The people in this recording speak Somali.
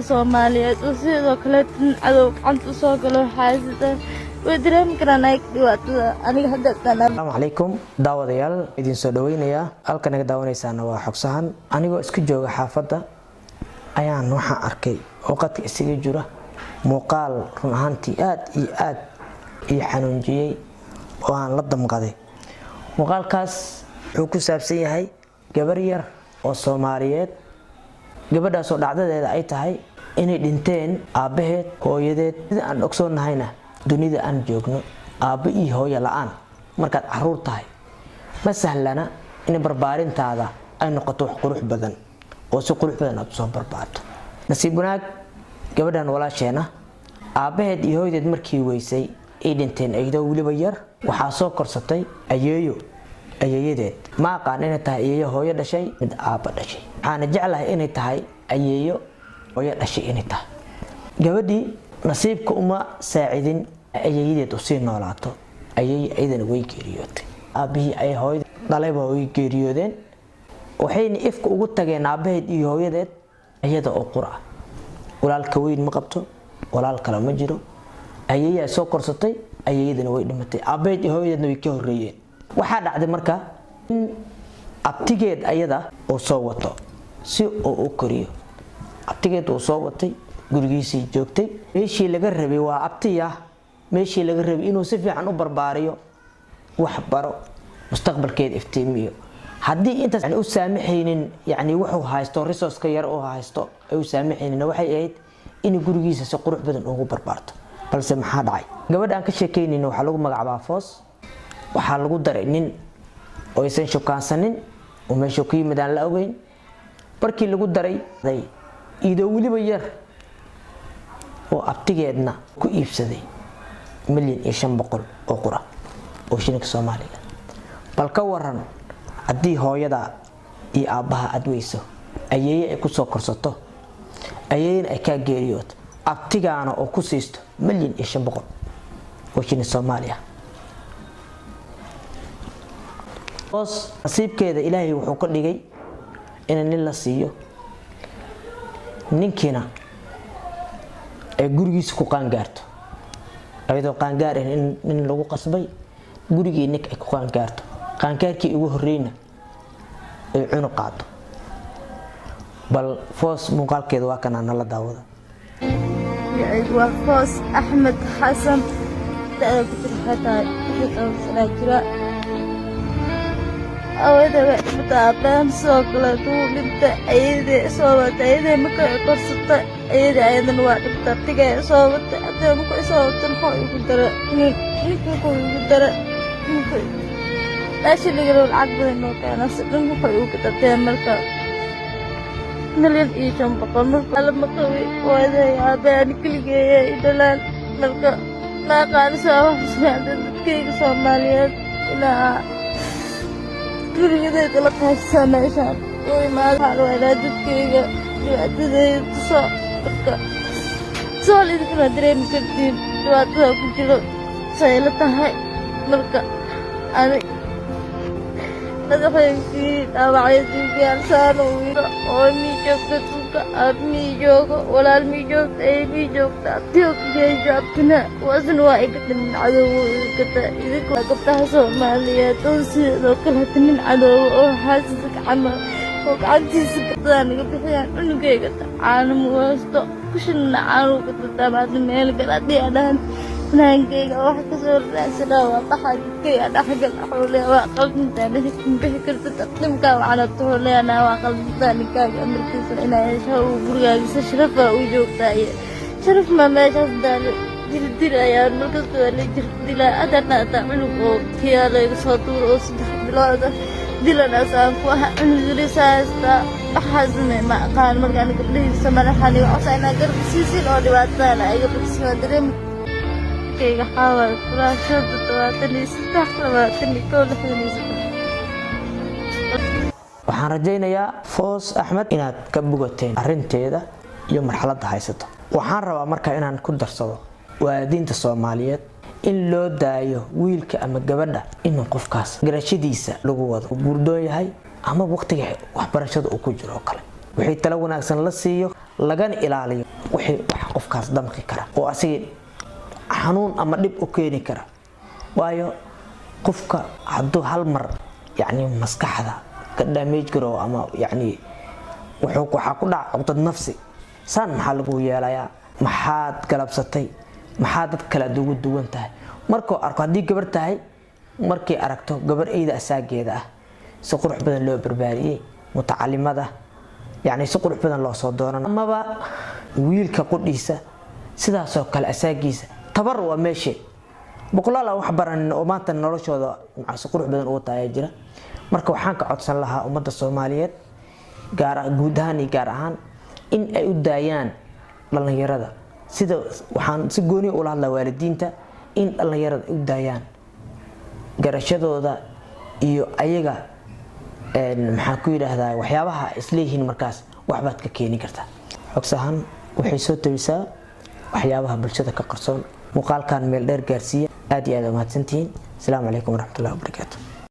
Soomaaliyeed oo sidoo kale cadow gacanta soo galo xaasida way dareemi karaan ay dhibaatada aniga hadda Assalaamu calaykum daawadayaal idin soo dhaweynaya halka naga daawanaysaan waa xogsahan anigoo isku jooga xaafadda ayaan waxaan arkay oo qadka isaga jira muuqaal run ahaantii aad iyo xanuunjiyay oo aan la damqaday muuqaalkaas wuxuu ku saabsan yahay gabar yar oo Soomaaliyeed gabadhaas oo dhacdadeeda ay tahay inay dhinteen aabaheed hooyadeed sida aan ogsoonahyna dunida aan joogno aaba iyo hooyo la'aan markaad caruur tahay ma sahlana in barbaarintaada ay noqoto wax qurux badan oo si qurux badan aad soo barbaarto nasiib wanaag gabadhan walaasheena aabaheed iyo hooyadeed markii weysay ay dhinteen ayadoo waliba yar waxaa soo korsatay ayeeyadeed ma aqaan inay tahay ayeeyo hooyo dhashay mid aaba dhashay waxaana jeclahay inay tahay ayeeyo hooyo dhashay inay tahay gabadhii nasiibka uma saacidin ayeeyadeed u sii noolaato ayadana way geeriyootay aabihii ay hooyada dhalayba way geeriyoodeen waxayna ifka ugu tageen aabaheed iyo hooyadeed ayada oo qura walaalka weyn ma qabto walaal kale ma jiro ayeeyaa soo korsatay ayeeyadana way dhimatay aabaheed iyo hooyadeedna way ka horeeyeen waxaa dhacday marka in abtigeed ayada oo soo wato si oo u koriyo abtigeed oo soo watay gurigiisii joogtay meeshii laga rabay waa abtiya meeshii laga rabay inuu si fiican u barbaariyo wax baro mustaqbalkeed iftiimiyo haddii intaas u saamaxaynin wuxuu haysto resource ka yar oo haysto ay u saamaxaynin waxay ahayd in gurigiisa si qurux badan ugu barbaarto balse maxaa dhacay gabadha aan ka sheekeynayno waxa lagu magacaabaa Foos waxaa lagu daray nin oo aysan shukaansanin oo meesha ku yimidaan la ogeyn barkii lagu daray idoo waliba yar oo abtigeedna ku iibsaday $1,500,000 oo qura oo shilinka Soomaaliga bal ka waran haddii hooyada iyo aabaha aad weyso ayeeye ay ku soo korsato ayeeyna ay ka geeriyooto abtigaana oo ku siisto $1,500,000 oo shilinka Soomaaliya Foos nasiibkeeda Ilaahay wuxuu ka dhigay in nin la siiyo ninkiina ay gurigiisa ku qaangaarto ayadoo qaangaar in lagu qasbay gurigii ninka ay ku qaangaarto qaangaarkii ugu horreeyna ay cunug qaato bal Foos muuqaalkeeda waa kana nala daawada waa Foos Axmed Xasan jira awada mataabaan soo kala duulinta ayadee soo wata ayadee marka korsata ayadan waa dhibta tigay soo wata hadda marka soo wata maxaa ugu dara ninka ugu dara laashi laga lacag badan oo kana sidoo maxaa ugu dartay marka $1,500,000 marka la maqawi waday aabaan kaligeeyay dhalaan marka la qaadaysaa wax dadkayga Soomaaliyeed ilaa gurigeeda la qaybsan meeshaan oo imaadaan walaadkayga dhibaatadayda tusoo marka soo lidkana dareemi kartiin dhibaatada ku jiro sayla tahay marka madaxaygii dhaawacyadii gaarsaan oo mii joogta dhulka aad mii joogo walaal mii joogta ay mii joogta abtiyooggeeyo abtina waasna waa iga dhimin cadowga igata idinka gabdhaha Soomaaliyeed oo sidoo kale nin cadowga oo xaasida camal oo gacantiisa gadaan iga bixiyaan cunugayga caano muusto kushina caano ka tadamaad meel galadii adaan naankayga wax ka soo raasana waa baxadkayga dhaxgal xoole waa qalbintaan bixi karta taqdimka waxana tooleena waa qalbintaan kaaga markiisa inay hesho gurigaaga sharafa u joogtay sharaf ma meeshaas daal dil ayaan markaas waa la jirdila adana cunug oo kiyaalay soo tuur oo 3 bilood dilana saan ku ah cunugilisaasta waxaasna ma aqaan markaan gabdhihiisa madaxani waxayna garabsiisin oo dhibaatada ay gabdhihiisa dareem kayga xawal furaashada waxaan rajaynayaa Foos Axmed inaad ka bogateen arinteeda iyo marxaladda haysato waxaan rabaa marka inaan ku darsado waalidiinta Soomaaliyeed in loo daayo wiilka ama gabadha in qofkaas garashadiisa lagu wado guurdoon yahay ama waqtiga waxbarashada uu ku jiro kale wixii tala wanaagsan la siiyo lagana ilaaliyo wixii wax qofkaas damqi kara oo asiga xanuun ama dhib u keeni kara waayo qofka hadduu hal mar yani maskaxda ka damage garo ama yani waxa ku dhac caqdad nafsi san maxaa lagu yeelayaa maxaad galabsatay maxaa dad kala duwan tahay markoo arko hadii gabar tahay markii aragto gabar ayda asaageeda ah si qurux badan loo barbaariyay mutacallimada yani si qurux badan loo soo dooran amaba wiilka qudhiisa sidaas oo kale asaagiisa tabar waa meesha boqolaal wax baran oo maanta noloshooda si qurux badan u tahay jira marka waxaan ka codsan lahaa ummadda Soomaaliyeed guud ahaan iyo gaar ahaan in ay u daayaan dhalinyarada sida waxaan si gooni u hadlaa waalidiinta in dhalinyarada u daayaan garashadooda iyo ayaga maxaa ku yiraahdaa waxyaabaha isleeyihiin markaas waxbaad ka keeni kartaa xogsahan waxay soo tabisaa waxyaabaha bulshada ka qarsoon muuqaalkan meel dheer gaarsiiya aad iyo aad u mahadsantihiin. Assalaamu calaykum waraxmatullaahi wabarakaatuh.